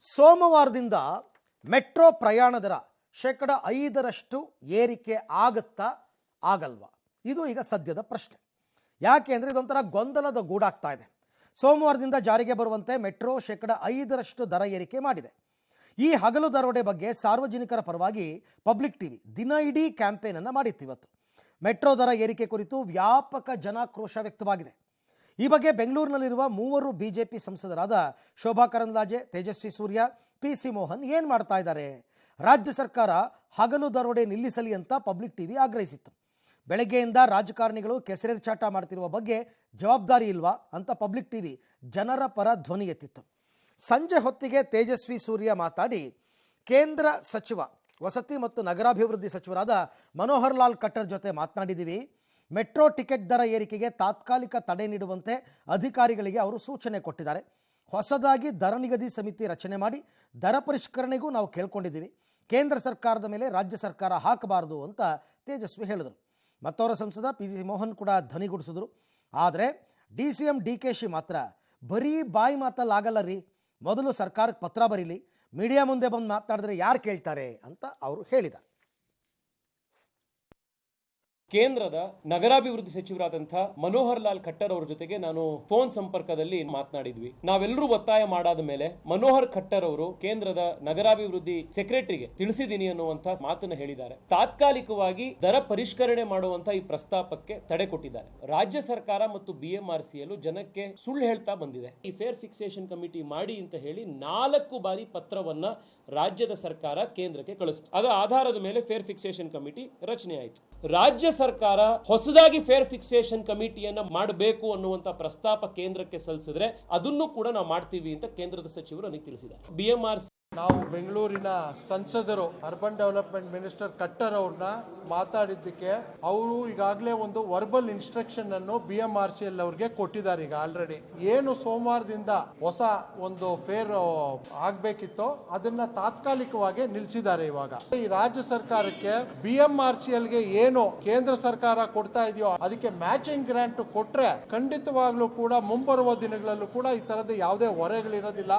ಸೋಮವಾರದಿಂದ ಮೆಟ್ರೋ ಪ್ರಯಾಣ ದರ 5% ಏರಿಕೆ ಆಗುತ್ತಾ ಆಗಲ್ವಾ? ಇದು ಈಗ ಸದ್ಯದ ಪ್ರಶ್ನೆ. ಯಾಕೆ ಅಂದರೆ ಇದೊಂಥರ ಗೊಂದಲದ ಗೂಡಾಗ್ತಾ ಇದೆ. ಸೋಮವಾರದಿಂದ ಜಾರಿಗೆ ಬರುವಂತೆ ಮೆಟ್ರೋ 5% ದರ ಏರಿಕೆ ಮಾಡಿದೆ. ಈ ಹಗಲು ದರೋಡೆ ಬಗ್ಗೆ ಸಾರ್ವಜನಿಕರ ಪರವಾಗಿ ಪಬ್ಲಿಕ್ ಟಿವಿ ದಿನ ಇಡೀ ಕ್ಯಾಂಪೇನನ್ನು ಮಾಡಿತ್ತು. ಇವತ್ತು ಮೆಟ್ರೋ ದರ ಏರಿಕೆ ಕುರಿತು ವ್ಯಾಪಕ ಜನಾಕ್ರೋಶ ವ್ಯಕ್ತವಾಗಿದೆ. ಈ ಬಗ್ಗೆ ಬೆಂಗಳೂರಿನಲ್ಲಿರುವ 3 ಬಿಜೆಪಿ ಸಂಸದರಾದ ಶೋಭಾ ಕರಂದ್ಲಾಜೆ, ತೇಜಸ್ವಿ ಸೂರ್ಯ, ಪಿ.ಸಿ. ಮೋಹನ್ ಏನು ಮಾಡ್ತಾ ಇದ್ದಾರೆ? ರಾಜ್ಯ ಸರ್ಕಾರ ಹಗಲು ದರೋಡೆ ನಿಲ್ಲಿಸಲಿ ಅಂತ ಪಬ್ಲಿಕ್ ಟಿವಿ ಆಗ್ರಹಿಸಿತ್ತು. ಬೆಳಗ್ಗೆಯಿಂದ ರಾಜಕಾರಣಿಗಳು ಕೆಸರೆರಚಾಟ ಮಾಡ್ತಿರುವ ಬಗ್ಗೆ ಜವಾಬ್ದಾರಿ ಇಲ್ವಾ ಅಂತ ಪಬ್ಲಿಕ್ ಟಿವಿ ಜನರ ಪರ ಧ್ವನಿ ಎತ್ತಿತ್ತು. ಸಂಜೆ ಹೊತ್ತಿಗೆ ತೇಜಸ್ವಿ ಸೂರ್ಯ ಮಾತಾಡಿ, ಕೇಂದ್ರ ಸಚಿವ ವಸತಿ ಮತ್ತು ನಗರಾಭಿವೃದ್ಧಿ ಸಚಿವರಾದ ಮನೋಹರ್ ಲಾಲ್ ಖಟ್ಟರ್ ಜೊತೆ ಮಾತನಾಡಿದ್ದೀವಿ. ಮೆಟ್ರೋ ಟಿಕೆಟ್ ದರ ಏರಿಕೆಗೆ ತಾತ್ಕಾಲಿಕ ತಡೆ ನೀಡುವಂತೆ ಅಧಿಕಾರಿಗಳಿಗೆ ಅವರು ಸೂಚನೆ ಕೊಟ್ಟಿದ್ದಾರೆ. ಹೊಸದಾಗಿ ದರ ನಿಗದಿ ಸಮಿತಿ ರಚನೆ ಮಾಡಿ ದರ ಪರಿಷ್ಕರಣೆಗೂ ನಾವು ಕೇಳ್ಕೊಂಡಿದ್ದೀವಿ. ಕೇಂದ್ರ ಸರ್ಕಾರದ ಮೇಲೆ ರಾಜ್ಯ ಸರ್ಕಾರ ಹಾಕಬಾರದು ಅಂತ ತೇಜಸ್ವಿ ಹೇಳಿದರು. ಮತ್ತವರ ಸಂಸದ ಪಿ.ಸಿ. ಮೋಹನ್ ಕೂಡ ಧ್ವನಿಗೂಡಿಸಿದ್ರು. ಆದರೆ ಡಿ.ಸಿ.ಎಂ. ಡಿ.ಕೆ.ಶಿ ಮಾತ್ರ ಬರೀ ಬಾಯಿ ಮಾತಲ್ಲಾಗಲ್ಲ ರೀ, ಮೊದಲು ಸರ್ಕಾರಕ್ಕೆ ಪತ್ರ ಬರೀಲಿ, ಮೀಡಿಯಾ ಮುಂದೆ ಬಂದು ಮಾತನಾಡಿದ್ರೆ ಯಾರು ಕೇಳ್ತಾರೆ ಅಂತ ಅವರು ಹೇಳಿದ್ದಾರೆ. ಕೇಂದ್ರದ ನಗರಾಭಿವೃದ್ಧಿ ಸಚಿವರಾದಂಥ ಮನೋಹರ್ ಲಾಲ್ ಖಟ್ಟರ್ ಅವರ ಜೊತೆಗೆ ನಾನು ಫೋನ್ ಸಂಪರ್ಕದಲ್ಲಿ ಮಾತನಾಡಿದ್ವಿ. ನಾವೆಲ್ಲರೂ ಒತ್ತಾಯ ಮಾಡಾದ ಮೇಲೆ ಮನೋಹರ್ ಖಟ್ಟರ್ ಅವರು ಕೇಂದ್ರದ ನಗರಾಭಿವೃದ್ಧಿ ಸೆಕ್ರೆಟರಿಗೆ ತಿಳಿಸಿದ್ದೀನಿ ಅನ್ನುವಂತ ಮಾತನ್ನು ಹೇಳಿದ್ದಾರೆ. ತಾತ್ಕಾಲಿಕವಾಗಿ ದರ ಪರಿಷ್ಕರಣೆ ಮಾಡುವಂತ ಈ ಪ್ರಸ್ತಾಪಕ್ಕೆ ತಡೆ ಕೊಟ್ಟಿದ್ದಾರೆ. ರಾಜ್ಯ ಸರ್ಕಾರ ಮತ್ತು BMRCL ಜನಕ್ಕೆ ಸುಳ್ಳು ಹೇಳ್ತಾ ಬಂದಿದೆ. ಈ ಫೇರ್ ಫಿಕ್ಸೇಷನ್ ಕಮಿಟಿ ಮಾಡಿ ಅಂತ ಹೇಳಿ 4 ಬಾರಿ ಪತ್ರವನ್ನ ರಾಜ್ಯದ ಸರ್ಕಾರ ಕೇಂದ್ರಕ್ಕೆ ಕಳಿಸಿತು. ಅದರ ಆಧಾರದ ಮೇಲೆ ಫೇರ್ ಫಿಕ್ಸೇಷನ್ ಕಮಿಟಿ ರಚನೆ ಆಯಿತು. ರಾಜ್ಯ ಸರ್ಕಾರ ಹೊಸದಾಗಿ ಫೇರ್ ಫಿಕ್ಸೇಷನ್ ಕಮಿಟಿಯನ್ನ ಮಾಡಬೇಕು ಅನ್ನುವಂತ ಪ್ರಸ್ತಾಪ ಕೇಂದ್ರಕ್ಕೆ ಸಲ್ಲಿಸಿದ್ರೆ ಅದನ್ನು ಕೂಡ ನಾವು ಮಾಡ್ತೀವಿ ಅಂತ ಕೇಂದ್ರದ ಸಚಿವರು ನನಗೆ ತಿಳಿಸಿದ್ದಾರೆ. BMRC ನಾವು ಬೆಂಗಳೂರಿನ ಸಂಸದರು ಅರ್ಬನ್ ಡೆವಲಪ್ಮೆಂಟ್ ಮಿನಿಸ್ಟರ್ ಖಟ್ಟರ್ ಅವ್ರನ್ನ ಮಾತಾಡಿದ್ದಕ್ಕೆ ಅವರು ಈಗಾಗಲೇ ಒಂದು ವರ್ಬಲ್ ಇನ್ಸ್ಟ್ರಕ್ಷನ್ ಅನ್ನು BMRCL ಅವ್ರಿಗೆ ಕೊಟ್ಟಿದ್ದಾರೆ. ಈಗ ಆಲ್ರೆಡಿ ಏನು ಸೋಮವಾರದಿಂದ ಹೊಸ ಒಂದು ಫೇರ್ ಆಗ್ಬೇಕಿತ್ತೋ ಅದನ್ನ ತಾತ್ಕಾಲಿಕವಾಗಿ ನಿಲ್ಲಿಸಿದ್ದಾರೆ. ಇವಾಗ ಈ ರಾಜ್ಯ ಸರ್ಕಾರಕ್ಕೆ BMRCLಗೆ ಏನು ಕೇಂದ್ರ ಸರ್ಕಾರ ಕೊಡ್ತಾ ಇದೆಯೋ ಅದಕ್ಕೆ ಮ್ಯಾಚಿಂಗ್ ಗ್ರಾಂಟ್ ಕೊಟ್ರೆ ಖಂಡಿತವಾಗ್ಲೂ ಕೂಡ ಮುಂಬರುವ ದಿನಗಳಲ್ಲೂ ಕೂಡ ಈ ತರದ ಯಾವುದೇ ಹೊರೆಗಳಿರೋದಿಲ್ಲ.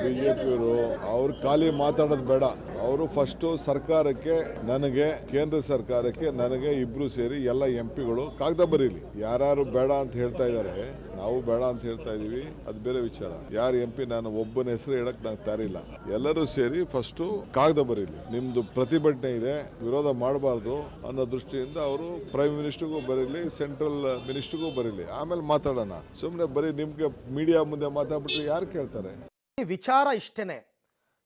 ಬಿಜೆಪಿಯವರು ಅವ್ರು ಖಾಲಿ ಮಾತಾಡೋದು ಬೇಡ. ಅವರು ಫಸ್ಟ್ ಸರ್ಕಾರಕ್ಕೆ, ನನಗೆ ಕೇಂದ್ರ ಸರ್ಕಾರಕ್ಕೆ, ನನಗೆ ಇಬ್ರು ಸೇರಿ ಎಲ್ಲ MP ಗಳು ಕಾಗದ ಬರೀಲಿ. ಯಾರು ಬೇಡ ಅಂತ ಹೇಳ್ತಾ ಇದ್ದಾರೆ, ನಾವು ಬೇಡ ಅಂತ ಹೇಳ್ತಾ ಇದೀವಿ, ಅದು ಬೇರೆ ವಿಚಾರ. ಯಾರು MP ನಾನು ಒಬ್ಬನ ಹೆಸರು ಹೇಳಕ್ ನಾನು ತಯಾರಿಲ್ಲ. ಎಲ್ಲರೂ ಸೇರಿ ಫಸ್ಟ್ ಕಾಗದ ಬರೀಲಿ. ನಿಮ್ದು ಪ್ರತಿಭಟನೆ ಇದೆ, ವಿರೋಧ ಮಾಡಬಾರ್ದು ಅನ್ನೋ ದೃಷ್ಟಿಯಿಂದ ಅವರು ಪ್ರೈಮ್ ಮಿನಿಸ್ಟರ್ಗೂ ಬರೀಲಿ, ಸೆಂಟ್ರಲ್ ಮಿನಿಸ್ಟರ್ಗೂ ಬರೀಲಿ, ಆಮೇಲೆ ಮಾತಾಡೋಣ. ಸುಮ್ಮನೆ ಬರೀ ನಿಮ್ಗೆ ಮೀಡಿಯಾ ಮುಂದೆ ಮಾತಾಡ್ಬಿಟ್ರೆ ಯಾರು ಕೇಳ್ತಾರೆ? ವಿಚಾರ ಇಷ್ಟೇನೆ.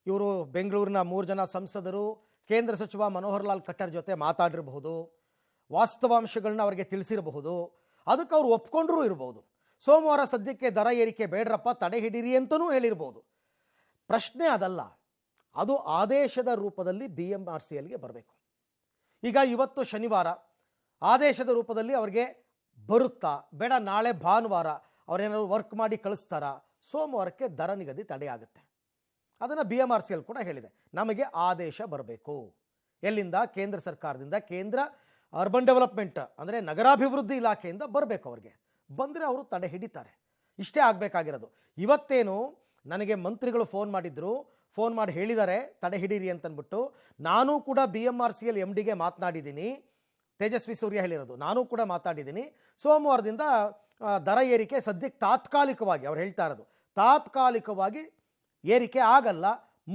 ಇವರು ಬೆಂಗಳೂರಿನ 3 ಜನ ಸಂಸದರು ಕೇಂದ್ರ ಸಚಿವ ಮನೋಹರ್ ಲಾಲ್ ಖಟ್ಟರ್ ಜೊತೆ ಮಾತಾಡಿರಬಹುದು, ವಾಸ್ತವಾಂಶಗಳನ್ನ ಅವರಿಗೆ ತಿಳಿಸಿರಬಹುದು, ಅದಕ್ಕೆ ಅವರು ಒಪ್ಕೊಂಡ್ರೂ ಇರಬಹುದು. ಸೋಮವಾರ ಸದ್ಯಕ್ಕೆ ದರ ಏರಿಕೆ ಬೇಡ್ರಪ್ಪ, ತಡೆ ಹಿಡೀರಿ ಅಂತಲೂ ಹೇಳಿರ್ಬೋದು. ಪ್ರಶ್ನೆ ಅದಲ್ಲ, ಅದು ಆದೇಶದ ರೂಪದಲ್ಲಿ BMRCLಗೆ ಬರಬೇಕು. ಈಗ ಇವತ್ತು ಶನಿವಾರ ಆದೇಶದ ರೂಪದಲ್ಲಿ ಅವ್ರಿಗೆ ಬರುತ್ತಾ? ಬೇಡ, ನಾಳೆ ಭಾನುವಾರ ಅವರೇನಾದ್ರು ವರ್ಕ್ ಮಾಡಿ ಕಳಿಸ್ತಾರಾ? ಸೋಮವಾರಕ್ಕೆ ದರ ನಿಗದಿ ತಡೆ ಆಗುತ್ತೆ. ಅದನ್ನು BMRCL ಕೂಡ ಹೇಳಿದೆ, ನಮಗೆ ಆದೇಶ ಬರಬೇಕು. ಎಲ್ಲಿಂದ? ಕೇಂದ್ರ ಸರ್ಕಾರದಿಂದ, ಕೇಂದ್ರ ಅರ್ಬನ್ ಡೆವಲಪ್ಮೆಂಟ್ ಅಂದರೆ ನಗರಾಭಿವೃದ್ಧಿ ಇಲಾಖೆಯಿಂದ ಬರಬೇಕು. ಅವ್ರಿಗೆ ಬಂದರೆ ಅವರು ತಡೆ ಹಿಡಿತಾರೆ. ಇಷ್ಟೇ ಆಗಬೇಕಾಗಿರೋದು. ಇವತ್ತೇನು ನನಗೆ ಮಂತ್ರಿಗಳು ಫೋನ್ ಮಾಡಿದ್ರು, ಫೋನ್ ಮಾಡಿ ಹೇಳಿದ್ದಾರೆ ತಡೆ ಹಿಡೀರಿ ಅಂತಂದ್ಬಿಟ್ಟು. ನಾನು ಕೂಡ BMRCL MDಗೆ ಮಾತನಾಡಿದ್ದೀನಿ. ತೇಜಸ್ವಿ ಸೂರ್ಯ ಹೇಳಿರೋದು, ನಾನು ಕೂಡ ಮಾತಾಡಿದ್ದೀನಿ. ಸೋಮವಾರದಿಂದ ದರ ಏರಿಕೆ ಸದ್ಯಕ್ಕೆ ತಾತ್ಕಾಲಿಕವಾಗಿ, ಅವ್ರು ಹೇಳ್ತಾ ಇರೋದು ತಾತ್ಕಾಲಿಕವಾಗಿ ಏರಿಕೆ ಆಗಲ್ಲ,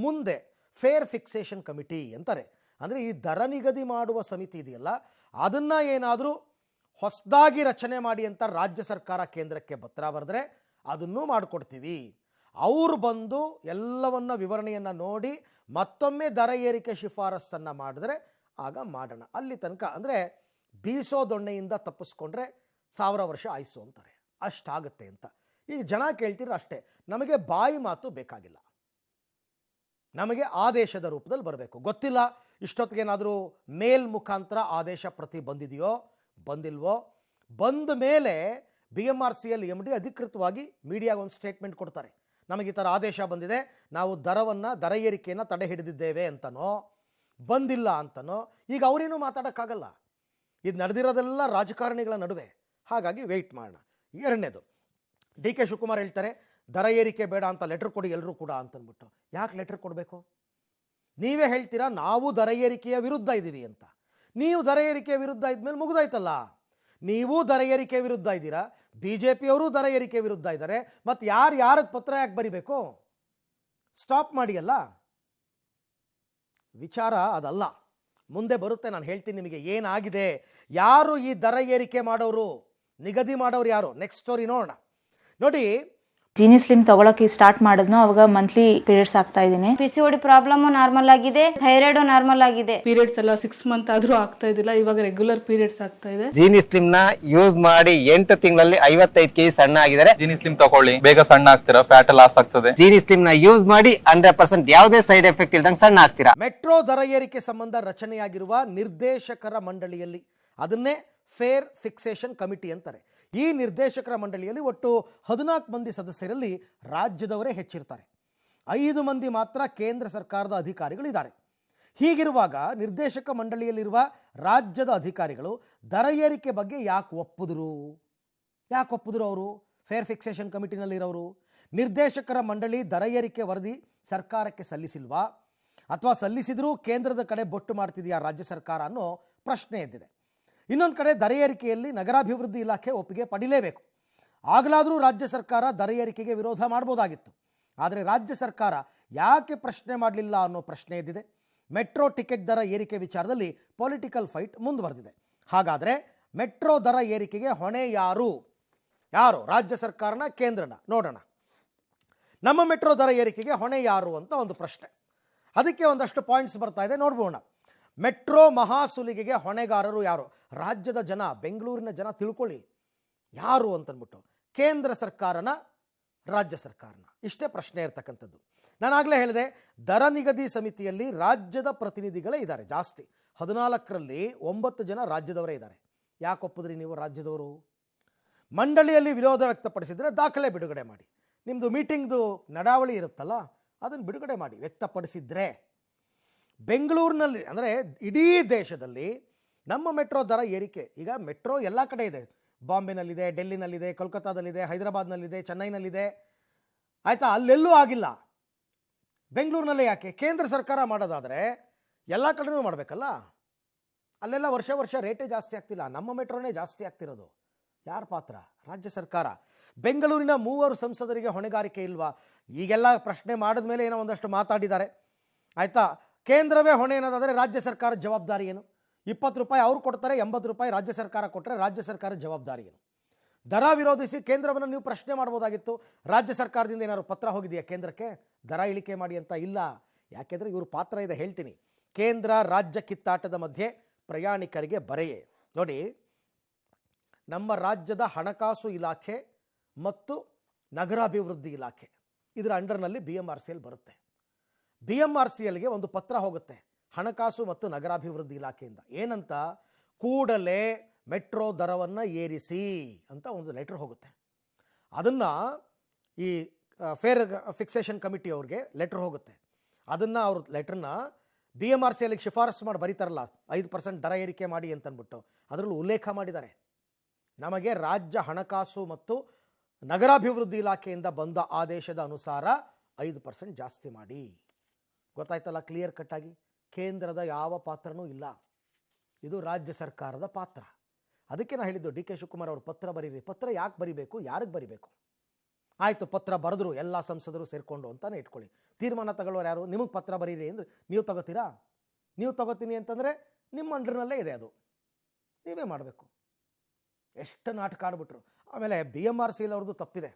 ಮುಂದೆ ಫೇರ್ ಫಿಕ್ಸೇಷನ್ ಕಮಿಟಿ ಅಂತಾರೆ. ಅಂದರೆ ಈ ದರ ನಿಗದಿ ಮಾಡುವ ಸಮಿತಿ ಇದೆಯಲ್ಲ, ಅದನ್ನು ಏನಾದರೂ ಹೊಸದಾಗಿ ರಚನೆ ಮಾಡಿ ಅಂತ ರಾಜ್ಯ ಸರ್ಕಾರ ಕೇಂದ್ರಕ್ಕೆ ಪತ್ರ ಬರೆದ್ರೆ ಅದನ್ನೂ ಮಾಡಿಕೊಡ್ತೀವಿ. ಅವರು ಬಂದು ಎಲ್ಲವನ್ನ ವಿವರಣೆಯನ್ನು ನೋಡಿ ಮತ್ತೊಮ್ಮೆ ದರ ಏರಿಕೆ ಶಿಫಾರಸ್ಸನ್ನು ಮಾಡಿದ್ರೆ ಆಗ ಮಾಡೋಣ. ಅಲ್ಲಿ ತನಕ ಅಂದರೆ ಬೀಸೋ ದೊಣ್ಣೆಯಿಂದ ತಪ್ಪಿಸ್ಕೊಂಡ್ರೆ 1000 ವರ್ಷ ಆಯಿಸು ಅಂತಾರೆ, ಅಷ್ಟಾಗುತ್ತೆ ಅಂತ. ಈಗ ಜನ ಕೇಳ್ತಿರೋ ಅಷ್ಟೇ, ನಮಗೆ ಬಾಯಿ ಮಾತು ಬೇಕಾಗಿಲ್ಲ, ನಮಗೆ ಆದೇಶದ ರೂಪದಲ್ಲಿ ಬರಬೇಕು. ಗೊತ್ತಿಲ್ಲ ಇಷ್ಟೊತ್ತಿಗೇನಾದರೂ ಮೇಲ್ ಮುಖಾಂತರ ಆದೇಶ ಪ್ರತಿ ಬಂದಿದೆಯೋ ಬಂದಿಲ್ವೋ. ಬಂದ ಮೇಲೆ BMRCL MD ಅಧಿಕೃತವಾಗಿ ಮೀಡಿಯಾಗೆ ಒಂದು ಸ್ಟೇಟ್ಮೆಂಟ್ ಕೊಡ್ತಾರೆ, ನಮಗೆ ಈ ಥರ ಆದೇಶ ಬಂದಿದೆ, ನಾವು ದರ ಏರಿಕೆಯನ್ನು ತಡೆ ಹಿಡಿದಿದ್ದೇವೆ ಅಂತನೋ ಬಂದಿಲ್ಲ ಅಂತನೋ. ಈಗ ಅವರೇನೂ ಮಾತಾಡೋಕ್ಕಾಗಲ್ಲ, ಇದು ನಡೆದಿರೋದೆಲ್ಲ ರಾಜಕಾರಣಿಗಳ ನಡುವೆ. ಹಾಗಾಗಿ ವೆಯ್ಟ್ ಮಾಡೋಣ. ಎರಡನೇದು, DK ಶಿವಕುಮಾರ್ ಹೇಳ್ತಾರೆ ದರ ಏರಿಕೆ ಬೇಡ ಅಂತ ಲೆಟರ್ ಕೊಡಿ ಎಲ್ಲರೂ ಕೂಡ ಅಂತಂದ್ಬಿಟ್ಟು. ಯಾಕೆ ಲೆಟರ್ ಕೊಡಬೇಕು? ನೀವೇ ಹೇಳ್ತೀರಾ ನಾವು ದರ ಏರಿಕೆಯ ವಿರುದ್ಧ ಇದ್ದೀವಿ ಅಂತ. ನೀವು ದರ ಏರಿಕೆಯ ವಿರುದ್ಧ ಇದ್ಮೇಲೆ ಮುಗಿದಾಯ್ತಲ್ಲ. ನೀವು ದರ ಏರಿಕೆ ವಿರುದ್ಧ ಇದ್ದೀರಾ, BJPಯವರು ದರ ಏರಿಕೆ ವಿರುದ್ಧ ಇದ್ದಾರೆ. ಮತ್ತು ಯಾರಿಗೆ ಪತ್ರ ಯಾಕೆ ಬರಿಬೇಕು? ಸ್ಟಾಪ್ ಮಾಡಿ ಅಲ್ಲ. ವಿಚಾರ ಅದಲ್ಲ, ಮುಂದೆ ಬರುತ್ತೆ. ನಾನು ಹೇಳ್ತೀನಿ ನಿಮಗೆ ಏನಾಗಿದೆ, ಯಾರು ಈ ದರ ಏರಿಕೆ ಮಾಡೋರು, ನಿಗದಿ ಮಾಡೋರು ಯಾರು. ನೆಕ್ಸ್ಟ್ ಸ್ಟೋರಿ ನೋಡೋಣ. ನೋಡಿ, ಜೀನಿ ಸ್ಲಿಮ್ ತಗೊಳಕ್ಕೆ ಸ್ಟಾರ್ಟ್ ಮಾಡಿದ್ನು ಅವಾಗ ಮಂತ್ಲಿ ಪೀರಿಯಡ್ಸ್ ಆಗ್ತಾ ಇದ್ದೀನಿ. PCOD ಪ್ರಾಬ್ಲಮ್ ನಾರ್ಮಲ್ ಆಗಿದೆ, ಥೈರಾಯ್ಡ್ ನಾರ್ಮಲ್ ಆಗಿದೆ. ಪೀರಿಯಡ್ಸ್ ಎಲ್ಲ 6 ಮಂತ್ ಆದ್ರೂ ಆಗ್ತಾ ಇದ್ದಿಲ್ಲ, ಇವಾಗ ರೆಗ್ಯುಲರ್ ಪೀರಿಯಡ್ಸ್ ಆಗ್ತಾ ಇದೆ. ಜೀನಿ ಸ್ಲಿಮ್ ನ ಯೂಸ್ ಮಾಡಿ 8 ತಿಂಗಳಲ್ಲಿ 55 kg ಸಣ್ಣ ಆಗಿದ್ದಾರೆ. ಜೀನಿ ಸ್ಲಿಮ್ ತಗೊಳ್ಳಿ, ಬೇಗ ಸಣ್ಣ ಆಗ್ತೀರಾ, ಫ್ಯಾಟ್ ಲಾಸ್ ಆಗ್ತದೆ. ಜೀನಿ ಸ್ಲಿಮ್ ನ ಯೂಸ್ ಮಾಡಿ 100% ಯಾವುದೇ ಸೈಡ್ ಎಫೆಕ್ಟ್ ಇಲ್ದಂಗೆ ಸಣ್ಣ ಆಗ್ತೀರಾ. ಮೆಟ್ರೋ ದರ ಏರಿಕೆ ಸಂಬಂಧ ರಚನೆಯಾಗಿರುವ ನಿರ್ದೇಶಕರ ಮಂಡಳಿಯಲ್ಲಿ, ಅದನ್ನೇ ಫೇರ್ ಫಿಕ್ಸೇಷನ್ ಕಮಿಟಿ ಅಂತಾರೆ. ಈ ನಿರ್ದೇಶಕರ ಮಂಡಳಿಯಲ್ಲಿ ಒಟ್ಟು 14 ಮಂದಿ ಸದಸ್ಯರಲ್ಲಿ ರಾಜ್ಯದವರೇ ಹೆಚ್ಚಿರ್ತಾರೆ. 5 ಮಂದಿ ಮಾತ್ರ ಕೇಂದ್ರ ಸರ್ಕಾರದ ಅಧಿಕಾರಿಗಳಿದ್ದಾರೆ. ಹೀಗಿರುವಾಗ ನಿರ್ದೇಶಕ ಮಂಡಳಿಯಲ್ಲಿರುವ ರಾಜ್ಯದ ಅಧಿಕಾರಿಗಳು ದರ ಏರಿಕೆ ಬಗ್ಗೆ ಯಾಕೆ ಒಪ್ಪಿದ್ರು ಅವರು? ಫೇರ್ ಫಿಕ್ಸೇಷನ್ ಕಮಿಟಿನಲ್ಲಿರೋರು. ನಿರ್ದೇಶಕರ ಮಂಡಳಿ ದರ ಏರಿಕೆ ವರದಿ ಸರ್ಕಾರಕ್ಕೆ ಸಲ್ಲಿಸಿಲ್ವಾ, ಅಥವಾ ಸಲ್ಲಿಸಿದ್ರೂ ಕೇಂದ್ರದ ಕಡೆ ಬೊಟ್ಟು ಮಾಡ್ತಿದೆಯಾ ರಾಜ್ಯ ಸರ್ಕಾರ ಅನ್ನೋ ಪ್ರಶ್ನೆ ಎದ್ದಿದೆ. ಇನ್ನೊಂದು ಕಡೆ ದರ ಏರಿಕೆಯಲ್ಲಿ ನಗರಾಭಿವೃದ್ಧಿ ಇಲಾಖೆ ಒಪ್ಪಿಗೆ ಪಡಿಲೇಬೇಕು. ಆಗಲಾದರೂ ರಾಜ್ಯ ಸರ್ಕಾರ ದರ ಏರಿಕೆಗೆ ವಿರೋಧ ಮಾಡ್ಬೋದಾಗಿತ್ತು. ಆದರೆ ರಾಜ್ಯ ಸರ್ಕಾರ ಯಾಕೆ ಪ್ರಶ್ನೆ ಮಾಡಲಿಲ್ಲ ಅನ್ನೋ ಪ್ರಶ್ನೆ ಎದ್ದಿದೆ. ಮೆಟ್ರೋ ಟಿಕೆಟ್ ದರ ಏರಿಕೆ ವಿಚಾರದಲ್ಲಿ ಪೊಲಿಟಿಕಲ್ ಫೈಟ್ ಮುಂದುವರೆದಿದೆ. ಹಾಗಾದರೆ ಮೆಟ್ರೋ ದರ ಏರಿಕೆಗೆ ಹೊಣೆ ಯಾರು? ರಾಜ್ಯ ಸರ್ಕಾರನ, ಕೇಂದ್ರನ? ನೋಡೋಣ. ನಮ್ಮ ಮೆಟ್ರೋ ದರ ಏರಿಕೆಗೆ ಹೊಣೆ ಯಾರು ಅಂತ ಒಂದು ಪ್ರಶ್ನೆ. ಅದಕ್ಕೆ ಒಂದಷ್ಟು ಪಾಯಿಂಟ್ಸ್ ಬರ್ತಾ ಇದೆ, ನೋಡ್ಬೋಣ. ಮೆಟ್ರೋ ಮಹಾಸುಲಿಗೆಗೆ ಹೊಣೆಗಾರರು ಯಾರು? ರಾಜ್ಯದ ಜನ, ಬೆಂಗಳೂರಿನ ಜನ ತಿಳ್ಕೊಳ್ಳಿ ಯಾರು ಅಂತಂದ್ಬಿಟ್ಟು. ಕೇಂದ್ರ ಸರ್ಕಾರನ, ರಾಜ್ಯ ಸರ್ಕಾರನ? ಇಷ್ಟೇ ಪ್ರಶ್ನೆ ಇರ್ತಕ್ಕಂಥದ್ದು. ನಾನಾಗಲೇ ಹೇಳಿದೆ, ದರ ನಿಗದಿ ಸಮಿತಿಯಲ್ಲಿ ರಾಜ್ಯದ ಪ್ರತಿನಿಧಿಗಳೇ ಇದ್ದಾರೆ ಜಾಸ್ತಿ. 14ರಲ್ಲಿ 9 ಜನ ರಾಜ್ಯದವರೇ ಇದ್ದಾರೆ. ಯಾಕೆ ಒಪ್ಪಿದ್ರಿ ನೀವು ರಾಜ್ಯದವರು? ಮಂಡಳಿಯಲ್ಲಿ ವಿರೋಧ ವ್ಯಕ್ತಪಡಿಸಿದರೆ ದಾಖಲೆ ಬಿಡುಗಡೆ ಮಾಡಿ. ನಿಮ್ಮದು ಮೀಟಿಂಗ್ದು ನಡಾವಳಿ ಇರುತ್ತಲ್ಲ, ಅದನ್ನು ಬಿಡುಗಡೆ ಮಾಡಿ ವ್ಯಕ್ತಪಡಿಸಿದ್ರೆ. ಬೆಂಗಳೂರಿನಲ್ಲಿ ಅಂದರೆ ಇಡೀ ದೇಶದಲ್ಲಿ ನಮ್ಮ ಮೆಟ್ರೋ ದರ ಏರಿಕೆ, ಈಗ ಮೆಟ್ರೋ ಎಲ್ಲ ಕಡೆ ಇದೆ. ಬಾಂಬೆನಲ್ಲಿದೆ, ಡೆಲ್ಲಿನಲ್ಲಿದೆ, ಕೋಲ್ಕತ್ತಾದಲ್ಲಿದೆ, ಹೈದರಾಬಾದ್ನಲ್ಲಿದೆ, ಚೆನ್ನೈನಲ್ಲಿದೆ, ಆಯಿತಾ? ಅಲ್ಲೆಲ್ಲೂ ಆಗಿಲ್ಲ. ಬೆಂಗಳೂರಿನಲ್ಲೇ ಯಾಕೆ? ಕೇಂದ್ರ ಸರ್ಕಾರ ಮಾಡೋದಾದರೆ ಎಲ್ಲ ಕಡೆನೂ ಮಾಡಬೇಕಲ್ಲ. ಅಲ್ಲೆಲ್ಲ ವರ್ಷ ರೇಟೇ ಜಾಸ್ತಿ ಆಗ್ತಿಲ್ಲ, ನಮ್ಮ ಮೆಟ್ರೋನೇ ಜಾಸ್ತಿ ಆಗ್ತಿರೋದು. ಯಾರ ಪಾತ್ರ? ರಾಜ್ಯ ಸರ್ಕಾರ. ಬೆಂಗಳೂರಿನ 3 ಸಂಸದರಿಗೆ ಹೊಣೆಗಾರಿಕೆ ಇಲ್ವಾ? ಈಗೆಲ್ಲ ಪ್ರಶ್ನೆ ಮಾಡಿದ ಮೇಲೆ ಏನೋ ಒಂದಷ್ಟು ಮಾತಾಡಿದ್ದಾರೆ, ಆಯಿತಾ? ಕೇಂದ್ರವೇ ಹೊಣೆ ಅನ್ನೋದಾದರೆ ರಾಜ್ಯ ಸರ್ಕಾರದ ಜವಾಬ್ದಾರಿ ಏನು? 20 ರೂಪಾಯಿ ಅವ್ರು ಕೊಡ್ತಾರೆ, 80 ರೂಪಾಯಿ ರಾಜ್ಯ ಸರ್ಕಾರ ಕೊಟ್ಟರೆ ರಾಜ್ಯ ಸರ್ಕಾರದ ಜವಾಬ್ದಾರಿ ಏನು? ದರ ವಿರೋಧಿಸಿ ಕೇಂದ್ರವನ್ನು ನೀವು ಪ್ರಶ್ನೆ ಮಾಡ್ಬೋದಾಗಿತ್ತು. ರಾಜ್ಯ ಸರ್ಕಾರದಿಂದ ಏನಾದ್ರು ಪತ್ರ ಹೋಗಿದೆಯಾ ಕೇಂದ್ರಕ್ಕೆ ದರ ಇಳಿಕೆ ಮಾಡಿ ಅಂತ? ಇಲ್ಲ. ಯಾಕೆಂದರೆ ಇವರು ಪಾತ್ರ ಇದೆ, ಹೇಳ್ತೀನಿ. ಕೇಂದ್ರ ರಾಜ್ಯ ಕಿತ್ತಾಟದ ಮಧ್ಯೆ ಪ್ರಯಾಣಿಕರಿಗೆ ಬರೆಯೇ. ನೋಡಿ, ನಮ್ಮ ರಾಜ್ಯದ ಹಣಕಾಸು ಇಲಾಖೆ ಮತ್ತು ನಗರಾಭಿವೃದ್ಧಿ ಇಲಾಖೆ ಇದರ ಅಂಡರ್ನಲ್ಲಿ BMRCL ಬರುತ್ತೆ. BMRCLಗೆ ಒಂದು ಪತ್ರ ಹೋಗುತ್ತೆ ಹಣಕಾಸು ಮತ್ತು ನಗರಾಭಿವೃದ್ಧಿ ಇಲಾಖೆಯಿಂದ. ಏನಂತ? ಕೂಡಲೇ ಮೆಟ್ರೋ ದರವನ್ನು ಏರಿಸಿ ಅಂತ ಒಂದು ಲೆಟ್ರ್ ಹೋಗುತ್ತೆ. ಅದನ್ನು ಈ ಫೇರ್ ಫಿಕ್ಸೇಷನ್ ಕಮಿಟಿ ಅವ್ರಿಗೆ ಲೆಟ್ರ್ ಹೋಗುತ್ತೆ. ಅದನ್ನು ಅವ್ರ ಲೆಟ್ರನ್ನ BMRCLಗೆ ಶಿಫಾರಸು ಮಾಡಿ ಬರೀತಾರಲ್ಲ, 5% ದರ ಏರಿಕೆ ಮಾಡಿ ಅಂತಂದ್ಬಿಟ್ಟು, ಅದರಲ್ಲೂ ಉಲ್ಲೇಖ ಮಾಡಿದ್ದಾರೆ. ನಮಗೆ ರಾಜ್ಯ ಹಣಕಾಸು ಮತ್ತು ನಗರಾಭಿವೃದ್ಧಿ ಇಲಾಖೆಯಿಂದ ಬಂದ ಆದೇಶದ ಅನುಸಾರ 5% ಜಾಸ್ತಿ ಮಾಡಿ. ಗೊತ್ತಾಯ್ತಲ್ಲ, ಕ್ಲಿಯರ್ ಕಟ್ಟಾಗಿ. ಕೇಂದ್ರದ ಯಾವ ಪಾತ್ರನೂ ಇಲ್ಲ, ಇದು ರಾಜ್ಯ ಸರ್ಕಾರದ ಪಾತ್ರ. ಅದಕ್ಕೆ ನಾನು ಹೇಳಿದ್ದು, DK ಶಿವಕುಮಾರ್ ಅವರು ಪತ್ರ ಬರೀರಿ. ಪತ್ರ ಯಾಕೆ ಬರಿಬೇಕು, ಯಾರಿಗೆ ಬರಿಬೇಕು? ಆಯಿತು, ಪತ್ರ ಬರೆದ್ರು ಎಲ್ಲ ಸಂಸದರು ಸೇರಿಕೊಂಡು ಅಂತಾನೆ ಇಟ್ಕೊಳ್ಳಿ. ತೀರ್ಮಾನ ತಗೊಳ್ಳೋರು ಯಾರು? ನಿಮಗೆ ಪತ್ರ ಬರೀರಿ ಅಂದರೆ ನೀವು ತಗೋತೀರಾ? ನೀವು ತಗೋತೀನಿ ಅಂತಂದರೆ ನಿಮ್ಮ ಅಂಡರ್ನಲ್ಲೇ ಇದೆ, ಅದು ನೀವೇ ಮಾಡಬೇಕು. ಎಷ್ಟು ನಾಟಕ ಆಡ್ಬಿಟ್ರು. ಆಮೇಲೆ BMRCL ಅವ್ರದ್ದು ತಪ್ಪಿದೆ.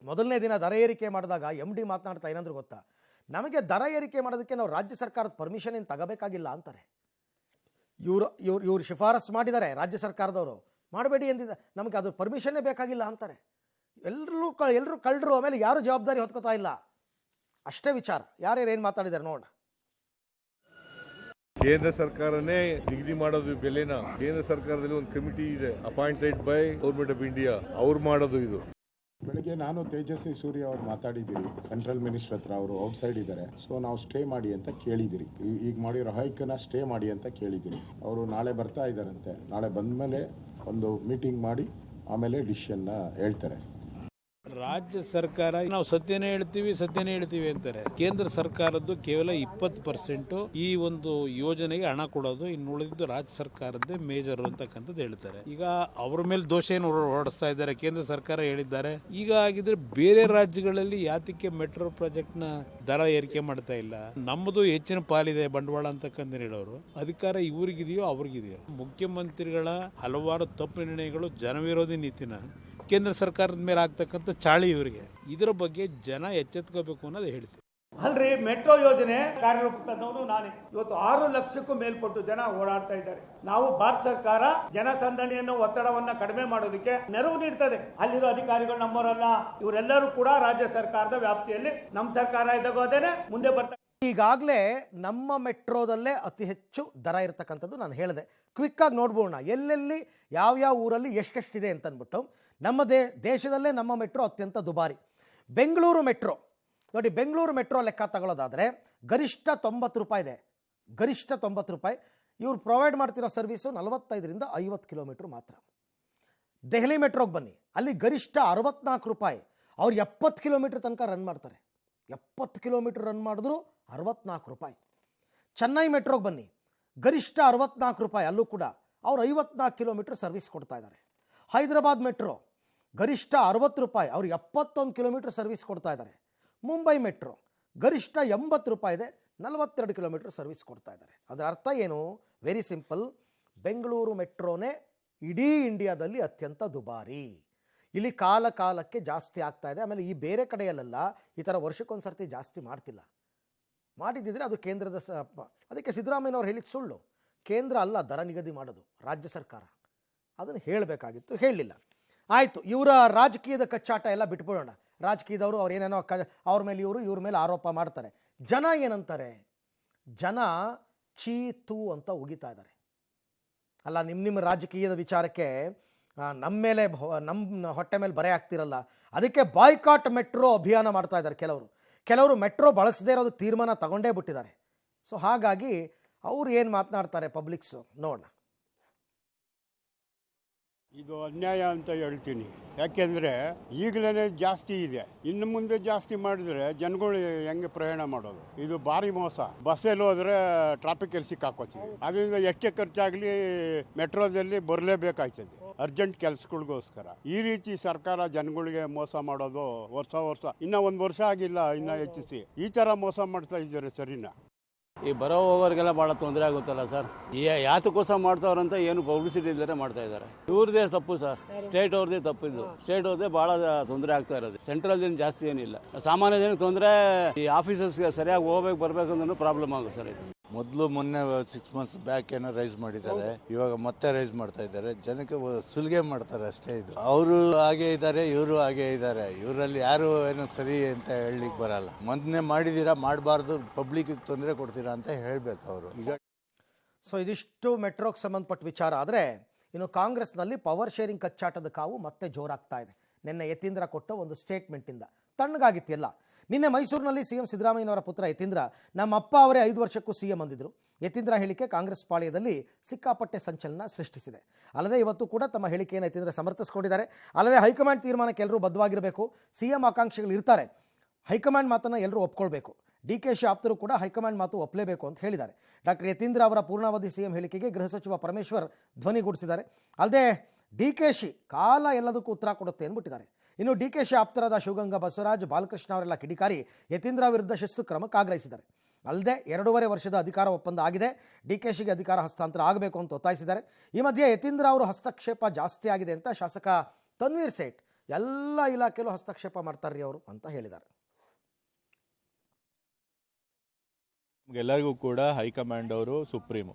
ಮೊದಲನೇ ದಿನ ದರ ಏರಿಕೆ ಮಾಡಿದಾಗ MD ಮಾತನಾಡ್ತಾ ಏನಂದ್ರೆ ಗೊತ್ತಾ, ನಮಗೆ ದರ ಏರಿಕೆ ಮಾಡೋದಕ್ಕೆ ನಾವು ರಾಜ್ಯ ಸರ್ಕಾರದ ಪರ್ಮಿಷನ್ ಏನು ತಗೋಬೇಕಾಗಿಲ್ಲ ಅಂತಾರೆ. ಇವರು ಶಿಫಾರಸು ಮಾಡಿದ್ದಾರೆ, ರಾಜ್ಯ ಸರ್ಕಾರದವರು ಮಾಡಬೇಡಿ ಎಂದಿದ್ದ, ನಮಗೆ ಅದು ಪರ್ಮಿಷನ್ನೇ ಬೇಕಾಗಿಲ್ಲ ಅಂತಾರೆ. ಎಲ್ಲರೂ ಕಳ್ಳರು, ಆಮೇಲೆ ಯಾರು ಜವಾಬ್ದಾರಿ ಹೊತ್ಕೋತಾ ಇಲ್ಲ. ಅಷ್ಟೇ ವಿಚಾರ. ಯಾರ್ಯಾರು ಏನು ಮಾತಾಡಿದ್ದಾರೆ ನೋಡೋಣ. ಕೇಂದ್ರ ಸರ್ಕಾರನೇ ನಿಗದಿ ಮಾಡೋದು ಬೆಲೆನ. ಕೇಂದ್ರ ಸರ್ಕಾರದಲ್ಲಿ ಒಂದು ಕಮಿಟಿ ಇದೆ, appointed by government of India, ಅವ್ರು ಮಾಡೋದು ಇದು. ಬೆಳಗ್ಗೆ ನಾನು ತೇಜಸ್ವಿ ಸೂರ್ಯ ಅವ್ರು ಮಾತಾಡಿದ್ದೀರಿ ಸೆಂಟ್ರಲ್ ಮಿನಿಸ್ಟರ್ ಹತ್ರ. ಅವರು ಔಟ್ಸೈಡ್ ಇದ್ದಾರೆ, ಸೊ ನಾವು ಸ್ಟೇ ಮಾಡಿ ಅಂತ ಕೇಳಿದಿರಿ. ಈಗ ಮಾಡಿರೋ ಹೈಕನ್ನ ಸ್ಟೇ ಮಾಡಿ ಅಂತ ಕೇಳಿದಿರಿ. ಅವರು ನಾಳೆ ಬರ್ತಾ ಇದ್ದಾರಂತೆ. ನಾಳೆ ಬಂದ ಮೇಲೆ ಒಂದು ಮೀಟಿಂಗ್ ಮಾಡಿ ಆಮೇಲೆ ಡಿಸಿಷನ್ನ ಹೇಳ್ತಾರೆ. ರಾಜ್ಯ ಸರ್ಕಾರ ನಾವು ಸತ್ಯನೇ ಹೇಳ್ತೀವಿ ಅಂತಾರೆ. ಕೇಂದ್ರ ಸರ್ಕಾರದ್ದು ಕೇವಲ 20% ಈ ಒಂದು ಯೋಜನೆಗೆ ಹಣ ಕೊಡೋದು, ಇನ್ನು ಉಳಿದಿದ್ದು ರಾಜ್ಯ ಸರ್ಕಾರದ್ದೇ ಮೇಜರ್ ಅಂತಕ್ಕಂಥದ್ದು ಹೇಳ್ತಾರೆ. ಈಗ ಅವ್ರ ಮೇಲೆ ದೋಷ ಏನು ಹೊರಡಿಸ್ತಾ ಇದ್ದಾರೆ, ಕೇಂದ್ರ ಸರ್ಕಾರ ಹೇಳಿದ್ದಾರೆ. ಈಗ ಆಗಿದ್ರೆ ಬೇರೆ ರಾಜ್ಯಗಳಲ್ಲಿ ಯಾತಕ್ಕೆ ಮೆಟ್ರೋ ಪ್ರಾಜೆಕ್ಟ್ ನ ದರ ಏರಿಕೆ ಮಾಡ್ತಾ ಇಲ್ಲ? ನಮ್ಮದು ಹೆಚ್ಚಿನ ಪಾಲಿದೆ ಬಂಡವಾಳ ಅಂತಕ್ಕಂಥ ಹೇಳೋರು. ಅಧಿಕಾರ ಇವ್ರಿಗಿದೆಯೋ ಅವ್ರಿಗಿದೆಯೋ? ಮುಖ್ಯಮಂತ್ರಿಗಳ ಹಲವಾರು ತಪ್ಪು ನಿರ್ಣಯಗಳು ಜನವಿರೋಧಿ ನೀತಿನ ಕೇಂದ್ರ ಸರ್ಕಾರದ ಮೇಲೆ ಆಗ್ತಕ್ಕಂಥ ಚಾಳಿ ಇವರಿಗೆ. ಇದರ ಬಗ್ಗೆ ಜನ ಎಚ್ಚೆತ್ಕೋಬೇಕು ಅನ್ನೋದು ಹೇಳ್ತೀವಿ. ಅಲ್ರಿ, ಮೆಟ್ರೋ ಯೋಜನೆ ಕಾರ್ಯರೂಪ ತಂದವನು ನಾನೇ. ಇವತ್ತು 6 ಲಕ್ಷಕ್ಕೂ ಮೇಲ್ಪಟ್ಟು ಜನ ಓಡಾಡ್ತಾ ಇದ್ದಾರೆ. ನಾವು ಭಾರತ ಸರ್ಕಾರ ಜನಸಂದಣಿಯನ್ನು ಒತ್ತಡವನ್ನ ಕಡಿಮೆ ಮಾಡೋದಕ್ಕೆ ನೆರವು ನೀಡ್ತದೆ. ಅಲ್ಲಿರೋ ಅಧಿಕಾರಿಗಳು ನಮ್ಮವರಲ್ಲ, ಇವರೆಲ್ಲರೂ ಕೂಡ ರಾಜ್ಯ ಸರ್ಕಾರದ ವ್ಯಾಪ್ತಿಯಲ್ಲಿ ನಮ್ಮ ಸರ್ಕಾರ ಇದ್ದಾಗ ಅದೇನೆ ಮುಂದೆ ಬರ್ತಾರೆ. ಈಗಾಗಲೇ ನಮ್ಮ ಮೆಟ್ರೋದಲ್ಲೇ ಅತಿ ಹೆಚ್ಚು ದರ ಇರತಕ್ಕಂಥದ್ದು ನಾನು ಹೇಳಿದೆ. ಕ್ವಿಕ್ಕಾಗಿ ನೋಡ್ಬೋಣ ಎಲ್ಲೆಲ್ಲಿ ಯಾವ್ಯಾವ ಊರಲ್ಲಿ ಎಷ್ಟೆಷ್ಟಿದೆ ಅಂತ ಅಂದ್ಬಿಟ್ಟು. ನಮ್ಮ ದೇಶದಲ್ಲೇ ನಮ್ಮ ಮೆಟ್ರೋ ಅತ್ಯಂತ ದುಬಾರಿ. ಬೆಂಗಳೂರು ಮೆಟ್ರೋ ನೋಡಿ, ಬೆಂಗಳೂರು ಮೆಟ್ರೋ ಲೆಕ್ಕ ತಗೊಳ್ಳೋದಾದರೆ ಗರಿಷ್ಠ 90 ರೂಪಾಯಿ ಇದೆ. ಗರಿಷ್ಠ 90 ರೂಪಾಯಿ. ಇವ್ರು ಪ್ರೊವೈಡ್ ಮಾಡ್ತಿರೋ ಸರ್ವಿಸು 45ರಿಂದ 50 ಕಿಲೋಮೀಟ್ರ್ ಮಾತ್ರ. ದೆಹಲಿ ಮೆಟ್ರೋಗೆ ಬನ್ನಿ, ಅಲ್ಲಿ ಗರಿಷ್ಠ 64 ರೂಪಾಯಿ. ಅವ್ರು 70 ಕಿಲೋಮೀಟ್ರ್ ತನಕ ರನ್ ಮಾಡ್ತಾರೆ. 70 ಕಿಲೋಮೀಟ್ರ್ ರನ್ ಮಾಡಿದ್ರು 64 ರೂಪಾಯಿ. ಚೆನ್ನೈ ಮೆಟ್ರೋಗೆ ಬನ್ನಿ, ಗರಿಷ್ಠ 64 ರೂಪಾಯಿ. ಅಲ್ಲೂ ಕೂಡ ಅವ್ರು 54 ಕಿಲೋಮೀಟ್ರ್ ಸರ್ವಿಸ್ ಕೊಡ್ತಾ ಇದ್ದಾರೆ. ಹೈದರಾಬಾದ್ ಮೆಟ್ರೋ ಗರಿಷ್ಠ 60 ರೂಪಾಯಿ, ಅವ್ರು 71 ಕಿಲೋಮೀಟ್ರ್ ಸರ್ವಿಸ್ ಕೊಡ್ತಾ ಇದ್ದಾರೆ. ಮುಂಬೈ ಮೆಟ್ರೋ ಗರಿಷ್ಠ 80 ರೂಪಾಯಿ ಇದೆ, 42 ಕಿಲೋಮೀಟ್ರ್ ಸರ್ವಿಸ್ ಕೊಡ್ತಾ ಇದ್ದಾರೆ. ಅದರ ಅರ್ಥ ಏನು? ವೆರಿ ಸಿಂಪಲ್, ಬೆಂಗಳೂರು ಮೆಟ್ರೋನೇ ಇಡೀ ಇಂಡಿಯಾದಲ್ಲಿ ಅತ್ಯಂತ ದುಬಾರಿ. ಇಲ್ಲಿ ಕಾಲಕ್ಕೆ ಜಾಸ್ತಿ ಆಗ್ತಾ ಇದೆ. ಆಮೇಲೆ ಈ ಬೇರೆ ಕಡೆಯಲ್ಲೆಲ್ಲ ಈ ಥರ ವರ್ಷಕ್ಕೊಂದು ಸರ್ತಿ ಜಾಸ್ತಿ ಮಾಡ್ತಿಲ್ಲ. ಮಾಡಿದ್ದಿದ್ರೆ ಅದು ಕೇಂದ್ರದ ಅದಕ್ಕೆ ಸಿದ್ದರಾಮಯ್ಯನವ್ರು ಹೇಳಿದ ಸುಳ್ಳು. ಕೇಂದ್ರ ಅಲ್ಲ ದರ ನಿಗದಿ ಮಾಡೋದು, ರಾಜ್ಯ ಸರ್ಕಾರ. ಅದನ್ನು ಹೇಳಬೇಕಾಗಿತ್ತು, ಹೇಳಲಿಲ್ಲ. ಆಯಿತು, ಇವರ ರಾಜಕೀಯದ ಕಚ್ಚಾಟ ಎಲ್ಲ ಬಿಟ್ಬಿಡೋಣ. ರಾಜಕೀಯದವರು ಅವ್ರು ಏನೇನೋ ಅವ್ರ ಮೇಲೆ ಇವ್ರ ಮೇಲೆ ಆರೋಪ ಮಾಡ್ತಾರೆ. ಜನ ಏನಂತಾರೆ? ಜನ ಚೀತು ಅಂತ ಉಗಿತಾ ಇದ್ದಾರೆ. ಅಲ್ಲ, ನಿಮ್ಮ ರಾಜಕೀಯದ ವಿಚಾರಕ್ಕೆ ನಮ್ಮ ಹೊಟ್ಟೆ ಮೇಲೆ ಬರೆ ಆಗ್ತಿರಲ್ಲ, ಅದಕ್ಕೆ ಬಾಯ್ಕಾಟ್ ಮೆಟ್ರೋ ಅಭಿಯಾನ ಮಾಡ್ತಾ ಇದ್ದಾರೆ ಕೆಲವರು ಮೆಟ್ರೋ ಬಳಸದೇ ಇರೋದಕ್ಕೆ ತೀರ್ಮಾನ ತಗೊಂಡೇ ಬಿಟ್ಟಿದ್ದಾರೆ. ಸೊ ಹಾಗಾಗಿ ಅವ್ರು ಏನು ಮಾತನಾಡ್ತಾರೆ ಪಬ್ಲಿಕ್ಸು ನೋಡೋಣ. ಇದು ಅನ್ಯಾಯ ಅಂತ ಹೇಳ್ತೀನಿ. ಯಾಕೆಂದರೆ ಈಗಲೇ ಜಾಸ್ತಿ ಇದೆ, ಇನ್ನು ಮುಂದೆ ಜಾಸ್ತಿ ಮಾಡಿದ್ರೆ ಜನಗಳು ಹೆಂಗೆ ಪ್ರಯಾಣ ಮಾಡೋದು? ಇದು ಭಾರಿ ಮೋಸ. ಬಸ್ಸಲ್ಲಿ ಹೋದ್ರೆ ಟ್ರಾಫಿಕಲ್ಲಿ ಸಿಕ್ಕಾಕೋತೀವಿ. ಅದರಿಂದ ಎಷ್ಟೇ ಖರ್ಚಾಗಲಿ ಮೆಟ್ರೋದಲ್ಲಿ ಬರಲೇಬೇಕಾಗ್ತದೆ ಅರ್ಜೆಂಟ್ ಕೆಲಸಗಳಿಗೋಸ್ಕರ. ಈ ರೀತಿ ಸರ್ಕಾರ ಜನಗಳಿಗೆ ಮೋಸ ಮಾಡೋದು ವರ್ಷ ಇನ್ನೂ 1 ವರ್ಷ ಆಗಿಲ್ಲ, ಇನ್ನೂ ಹೆಚ್ಚಿಸಿ ಈ ಥರ ಮೋಸ ಮಾಡ್ತಾ ಇದ್ದಾರೆ. ಸರಿನಾ? ಈ ಬರೋ ಹೋಗೋರಿಗೆಲ್ಲ ಭಾಳ ತೊಂದರೆ ಆಗುತ್ತಲ್ಲ ಸರ್. ಯಾತಕ್ಕೋಸ್ಕರ ಮಾಡ್ತಾವ್ರಂತ ಏನು ಪಬ್ಲಿಸಿಟಿ ಇಲ್ಲದೆ ಮಾಡ್ತಾ ಇದ್ದಾರೆ. ಇವ್ರದೇ ತಪ್ಪು ಸರ್, ಸ್ಟೇಟ್ ಅವ್ರದೇ ತಪ್ಪಿದ್ದು. ಸ್ಟೇಟ್ ಅವ್ರದೇ ಭಾಳ ತೊಂದರೆ ಆಗ್ತಾ ಇರೋದು. ಸೆಂಟ್ರಲ್ ಜನ ಜಾಸ್ತಿ ಏನಿಲ್ಲ, ಸಾಮಾನ್ಯ ಜನಕ್ಕೆ ತೊಂದರೆ. ಈ ಆಫೀಸರ್ಸ್ಗೆ ಸರಿಯಾಗಿ ಹೋಗ್ಬೇಕು ಬರ್ಬೇಕಂದ್ರೂ ಪ್ರಾಬ್ಲಮ್ ಆಗುತ್ತೆ ಸರ್. ಇದು ಮೊನ್ನೆ 6 ಮಂತ್ಸ್ ಬ್ಯಾಕ್ ಏನೋ ರೈಸ್ ಮಾಡಿದ್ದಾರೆ, ಇವಾಗ ಮತ್ತೆ ರೈಸ್ ಮಾಡ್ತಾ ಇದ್ದಾರೆ. ಜನಕ್ಕೆ ಸುಲಿಗೆ ಮಾಡ್ತಾರೆ ಅಷ್ಟೇ. ಇದು ಅವರು ಹಾಗೆ ಇದ್ದಾರೆ, ಇವರು ಹಾಗೆ ಇದ್ದಾರೆ. ಇವರಲ್ಲಿ ಯಾರು ಏನೋ ಸರಿ ಅಂತ ಹೇಳಲಿಕ್ಕೆ ಬರಲ್ಲ. ಮೊನ್ನೆ ಮಾಡಿದೀರಾ, ಮಾಡಬಾರ್ದು, ಪಬ್ಲಿಕ್ ತೊಂದರೆ ಕೊಡ್ತೀರಾ ಅಂತ ಹೇಳ್ಬೇಕು ಅವರು. ಈಗ ಸೊ ಇದಿಷ್ಟು ಮೆಟ್ರೋಗೆ ಸಂಬಂಧಪಟ್ಟ ವಿಚಾರ. ಆದರೆ ಇನ್ನು ಕಾಂಗ್ರೆಸ್ನಲ್ಲಿ ಪವರ್ ಶೇರಿಂಗ್ ಕಚ್ಚಾಟದ ಕಾವು ಮತ್ತೆ ಜೋರಾಗ್ತಾ ಇದೆ. ನಿನ್ನೆ ಯತೀಂದ್ರ ಕೊಟ್ಟ ಒಂದು ಸ್ಟೇಟ್ಮೆಂಟಿಂದ ತಣ್ಣಗಾಗಿತ್ತೆಲ್ಲ. ನಿನ್ನೆ ಮೈಸೂರಿನಲ್ಲಿ ಸಿಎಂ ಸಿದ್ದರಾಮಯ್ಯನವರ ಪುತ್ರ ಯತೀಂದ್ರ, ನಮ್ಮ ಅಪ್ಪ ಅವರೇ 5 ವರ್ಷಕ್ಕೂ ಸಿಎಂ ಅಂದಿದ್ರು. ಯತೀಂದ್ರ ಹೇಳಿಕೆ ಕಾಂಗ್ರೆಸ್ ಪಾಳ್ಯದಲ್ಲಿ ಸಿಕ್ಕಾಪಟ್ಟೆ ಸಂಚಲನ ಸೃಷ್ಟಿಸಿದೆ. ಅಲ್ಲದೆ ಇವತ್ತು ಕೂಡ ತಮ್ಮ ಹೇಳಿಕೆಯನ್ನು ಯತೀಂದ್ರ ಸಮರ್ಥಿಸಿಕೊಂಡಿದ್ದಾರೆ. ಅಲ್ಲದೆ ಹೈಕಮಾಂಡ್ ತೀರ್ಮಾನಕ್ಕೆ ಎಲ್ಲರೂ ಬದ್ಧವಾಗಿರಬೇಕು, ಸಿಎಂ ಆಕಾಂಕ್ಷಿಗಳು ಇರ್ತಾರೆ, ಹೈಕಮಾಂಡ್ ಮಾತನ್ನು ಎಲ್ಲರೂ ಒಪ್ಕೊಳ್ಬೇಕು. DKಶಿ ಆಪ್ತರು ಕೂಡ ಹೈಕಮಾಂಡ್ ಮಾತು ಒಪ್ಪಲೇಬೇಕು ಅಂತ ಹೇಳಿದ್ದಾರೆ. ಡಾಕ್ಟರ್ ಯತೀಂದ್ರ ಅವರ ಪೂರ್ಣಾವಧಿ ಸಿಎಂ ಹೇಳಿಕೆಗೆ ಗೃಹ ಸಚಿವ ಪರಮೇಶ್ವರ್ ಧ್ವನಿಗೂಡಿಸಿದ್ದಾರೆ. ಅಲ್ಲದೆ DKಶಿ ಕಾಲ ಎಲ್ಲದಕ್ಕೂ ಉತ್ತರ ಕೊಡುತ್ತೆ ಅಂದ್ಬಿಟ್ಟಿದ್ದಾರೆ. ಇನ್ನು DKಶಿ ಆಪ್ತರಾದ ಶಿವಗಂಗಾ ಬಸವರಾಜ್, ಬಾಲಕೃಷ್ಣ ಅವರೆಲ್ಲ ಕಿಡಿಕಾರಿ ಯತೀಂದ್ರ ವಿರುದ್ಧ ಶಿಸ್ತು ಕ್ರಮಕ್ಕೆ ಆಗ್ರಹಿಸಿದ್ದಾರೆ. ಅಲ್ಲದೆ 2.5 ವರ್ಷದ ಅಧಿಕಾರ ಒಪ್ಪಂದ ಆಗಿದೆ, DKಶಿಗೆ ಅಧಿಕಾರ ಹಸ್ತಾಂತರ ಆಗಬೇಕು ಅಂತ ಒತ್ತಾಯಿಸಿದ್ದಾರೆ. ಈ ಮಧ್ಯೆ ಯತೀಂದ್ರ ಅವರು ಹಸ್ತಕ್ಷೇಪ ಜಾಸ್ತಿ ಆಗಿದೆ ಅಂತ ಶಾಸಕ ತನ್ವೀರ್ ಸೇಠ್ ಎಲ್ಲ ಇಲಾಖೆಯಲ್ಲೂ ಹಸ್ತಕ್ಷೇಪ ಮಾಡ್ತಾರ್ರಿ ಅವರು ಅಂತ ಹೇಳಿದ್ದಾರೆ. ಎಲ್ಲರಿಗೂ ಕೂಡ ಹೈಕಮಾಂಡ್ ಅವರು ಸುಪ್ರೀಮು.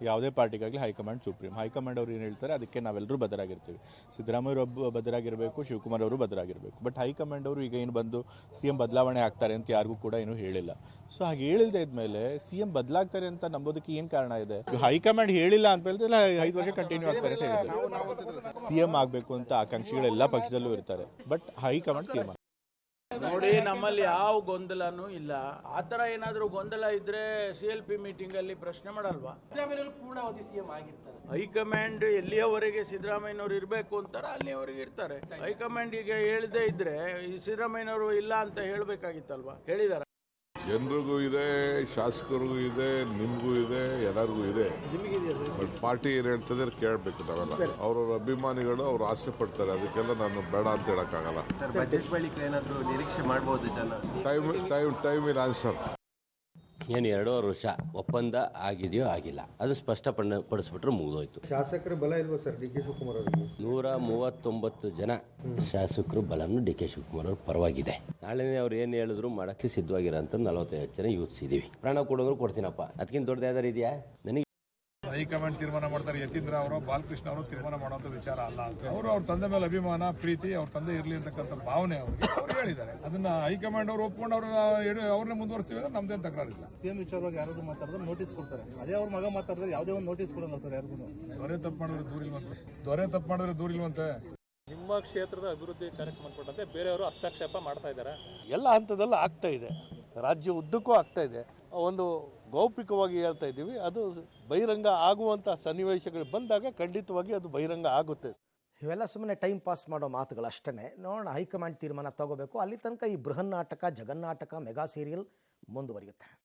ಯಾವುದೇ ಪಾರ್ಟಿಗಾಗಲಿ ಹೈಕಮಾಂಡ್ ಸುಪ್ರೀಂ. ಹೈಕಮಾಂಡ್ ಅವರು ಏನು ಹೇಳ್ತಾರೆ ಅದಕ್ಕೆ ನಾವೆಲ್ಲರೂ ಬದ್ಧರಾಗಿರ್ತೀವಿ. ಸಿದ್ದರಾಮಯ್ಯ ಬದ್ಧರಾಗಿರಬೇಕು, ಶಿವಕುಮಾರ್ ಅವರು ಬದ್ಧರಾಗಿರಬೇಕು. ಬಟ್ ಹೈಕಮಾಂಡ್ ಅವರು ಈಗ ಏನು ಬಂದು CM ಬದಲಾವಣೆ ಆಗ್ತಾರೆ ಅಂತ ಯಾರಿಗೂ ಕೂಡ ಏನೂ ಹೇಳಿಲ್ಲ. ಸೊ ಹಾಗೆ ಹೇಳಿಲ್ಲದೆ ಇದ್ಮೇಲೆ CM ಬದಲಾಗ್ತಾರೆ ಅಂತ ನಂಬೋದಕ್ಕೆ ಏನು ಕಾರಣ ಇದೆ? ಹೈಕಮಾಂಡ್ ಹೇಳಿಲ್ಲ ಅಂತ ಹೇಳಿದ್ರೆ 5 ವರ್ಷ ಕಂಟಿನ್ಯೂ ಆಗ್ತಾರೆ ಅಂತ ಹೇಳಿದ್ರು. CM ಆಗಬೇಕು ಅಂತ ಆಕಾಂಕ್ಷಿಗಳು ಎಲ್ಲ ಪಕ್ಷದಲ್ಲೂ ಇರ್ತಾರೆ, ಬಟ್ ಹೈಕಮಾಂಡ್ ತೀರ್ಮಾನ ನೋಡಿ, ನಮ್ಮಲ್ಲಿ ಯಾವ ಗೊಂದಲನೂ ಇಲ್ಲ. ಆತರ ಏನಾದ್ರೂ ಗೊಂದಲ ಇದ್ರೆ CLP ಮೀಟಿಂಗ್ ಅಲ್ಲಿ ಪ್ರಶ್ನೆ ಮಾಡಲ್ವಾ? ಪೂರ್ಣಾವಧಿ CM ಆಗಿರ್ತಾರೆ. ಹೈಕಮಾಂಡ್ ಎಲ್ಲಿಯವರೆಗೆ ಸಿದ್ದರಾಮಯ್ಯನವರು ಇರಬೇಕು ಅಂತಾರ ಅಲ್ಲಿಯವರೆಗೆ ಇರ್ತಾರೆ. ಹೈಕಮಾಂಡ್ ಈಗ ಹೇಳದೇ ಇದ್ರೆ ಈ ಸಿದ್ದರಾಮಯ್ಯನವರು ಇಲ್ಲ ಅಂತ ಹೇಳ್ಬೇಕಾಗಿತ್ತಲ್ವಾ? ಹೇಳಿದಾರ. ಜನರಿಗೂ ಇದೆ, ಶಾಸಕರಿಗೂ ಇದೆ, ನಿಮ್ಗೂ ಇದೆ, ಎಲ್ಲರಿಗೂ ಇದೆ. ಬಟ್ ಪಾರ್ಟಿ ಏನ್ ಹೇಳ್ತದೆ ಕೇಳಬೇಕು ನಾವೆಲ್ಲ. ಅವ್ರವ್ರ ಅಭಿಮಾನಿಗಳು ಅವ್ರು ಆಸೆ ಪಡ್ತಾರೆ, ಅದಕ್ಕೆಲ್ಲ ನಾನು ಬೇಡ ಅಂತ ಹೇಳಕ್ಕಾಗಲ್ಲ. ಬಜೆಟ್ ಬಳಿಕ ಏನಾದರೂ ನಿರೀಕ್ಷೆ ಮಾಡಬಹುದು ಜನ? Time will answer. ಏನು 2.5 ವರ್ಷ ಒಪ್ಪಂದ ಆಗಿದೆಯೋ ಆಗಿಲ್ಲ, ಅದು ಸ್ಪಷ್ಟಪಡಿಸ್ಬಿಟ್ರೆ ಮುಗಿದೋಯ್ತು. ಶಾಸಕರ ಬಲ ಇಲ್ವಾ ಸರ್ DK ಶಿವಕುಮಾರ್ ಅವರಿಗೆ? 139 ಜನ ಶಾಸಕರು ಬಲನು DK ಶಿವಕುಮಾರ್ ಅವ್ರ ಪರವಾಗಿದೆ. ನಾಳೆ ಅವ್ರು ಏನು ಹೇಳಿದ್ರು ಮಾಡಕ್ಕೆ ಸಿದ್ಧವಾಗಿರೋಂಥ 45 ಜನ ಯೂತ್ಸ್ ಇದೀವಿ. ಪ್ರಾಣ ಕೊಡೋದ್ರು ಕೊಡ್ತೀನಪ್ಪ, ಅದಕ್ಕಿಂತ ದೊಡ್ಡದು ಯಾವ್ದಾರು ಇದೆಯಾ? ನನಗೆ ಹೈಕಮಾಂಡ್ ತೀರ್ಮಾನ ಮಾಡ್ತಾರೆ. ಯತೀಂದ್ರ ಅವರು, ಬಾಲಕೃಷ್ಣ ಅವರು ತೀರ್ಮಾನ ಮಾಡುವಂತ ವಿಚಾರ ಅಲ್ಲ. ಅವರು ಅವ್ರ ತಂದೆ ಮೇಲೆ ಅಭಿಮಾನ, ಪ್ರೀತಿ, ಅವ್ರ ತಂದೆ ಇರ್ಲಿ ಅಂತಕ್ಕಂಥ ಭಾವನೆ ಅವ್ರಿಗೆ ಅವ್ರು ಹೇಳಿದ್ದಾರೆ. ಅದನ್ನ ಹೈಕಮಾಂಡ್ ಅವರು ಒಪ್ಕೊಂಡು ಅವ್ರನ್ನೇ ಮುಂದುವರಿಸ್ತೀವಿ, ನಮ್ದೇನು ತಕರಾರಿಲ್ಲ. CM ವಿಚಾರವಾಗಿ ಯಾರಾದ್ರೂ ಮಾತಾಡಿದ್ರೆ ನೋಟಿಸ್ ಕೊಡ್ತಾರೆ. ಅದೇ ಅವ್ರ ಮಗ ಮಾತಾಡಿದ್ರೆ ಯಾವುದೇ ಒಂದು ನೋಟಿಸ್ ಕೊಡಲ್ಲ ಸರ್ ಯಾರಿಗೂ. ದೊರೆ ತಪ್ಪು ಮಾಡಿದ್ರೆ ದೂರಿಲ್ವಂತೆ. ನಿಮ್ಮ ಕ್ಷೇತ್ರದ ಅಭಿವೃದ್ಧಿ ಕಾರ್ಯಕ್ರಮ ಕೊಟ್ಟಂತೆ ಬೇರೆಯವರು ಹಸ್ತಕ್ಷೇಪ ಮಾಡ್ತಾ ಇದ್ದಾರೆ. ಎಲ್ಲ ಹಂತದಲ್ಲೂ ಆಗ್ತಾ ಇದೆ, ರಾಜ್ಯ ಉದ್ದಕ್ಕೂ ಆಗ್ತಾ ಇದೆ. ಒಂದು ಗೌಪ್ಯವಾಗಿ ಹೇಳ್ತಾ ಇದ್ದೀವಿ, ಅದು ಬಹಿರಂಗ ಆಗುವಂಥ ಸನ್ನಿವೇಶಗಳು ಬಂದಾಗ ಖಂಡಿತವಾಗಿ ಅದು ಬಹಿರಂಗ ಆಗುತ್ತೆ. ಇವೆಲ್ಲ ಸುಮ್ಮನೆ ಟೈಮ್ ಪಾಸ್ ಮಾಡೋ ಮಾತುಗಳು ಅಷ್ಟೇ. ನೋಡೋಣ, ಹೈಕಮಾಂಡ್ ತೀರ್ಮಾನ ತಗೋಬೇಕು. ಅಲ್ಲಿ ತನಕ ಈ ಬೃಹನ್ನಾಟಕ, ಜಗನ್ನಾಟಕ, ಮೆಗಾ ಸೀರಿಯಲ್ ಮುಂದುವರಿಯುತ್ತೆ.